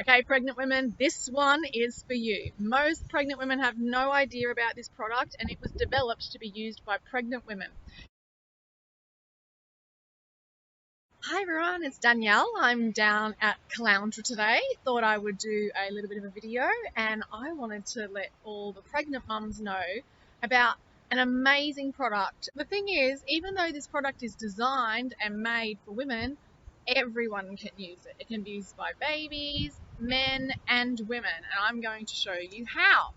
Okay, pregnant women, this one is for you. Most pregnant women have no idea about this product, and it was developed to be used by pregnant women. Hi everyone, it's Danielle. I'm down at Caloundra today. Thought I would do a little bit of a video, and I wanted to let all the pregnant mums know about an amazing product. The thing is, even though this product is designed and made for women, everyone can use it. It can be used by babies, men and women, and I'm going to show you how.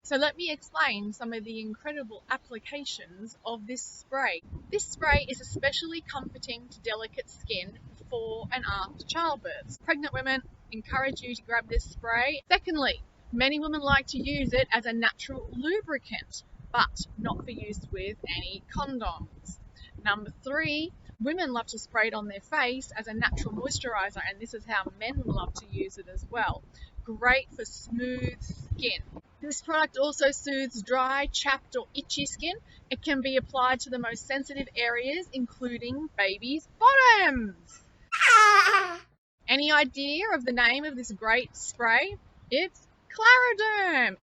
So let me explain some of the incredible applications of this spray. This spray is especially comforting to delicate skin before and after childbirth. Pregnant women, encourage you to grab this spray. Secondly, many women like to use it as a natural lubricant, but not for use with any condoms. Number 3, women love to spray it on their face as a natural moisturizer, and this is how men love to use it as well. Great for smooth skin. This product also soothes dry, chapped or itchy skin. It can be applied to the most sensitive areas, including babies' bottoms. Any idea of the name of this great spray? It's Clariderm.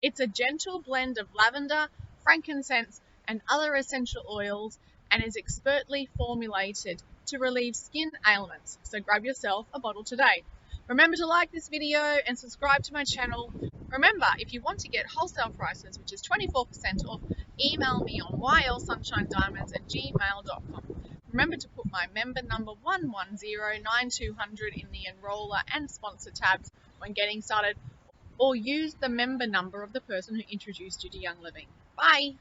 It's a gentle blend of lavender, frankincense and other essential oils, and is expertly formulated to relieve skin ailments. So grab yourself a bottle today. Remember to like this video and subscribe to my channel. Remember, if you want to get wholesale prices, which is 24% off, email me on ylsunshinediamonds@gmail.com. Remember to put my member number 1109200 in the enroller and sponsor tabs when getting started, or use the member number of the person who introduced you to Young Living. Bye!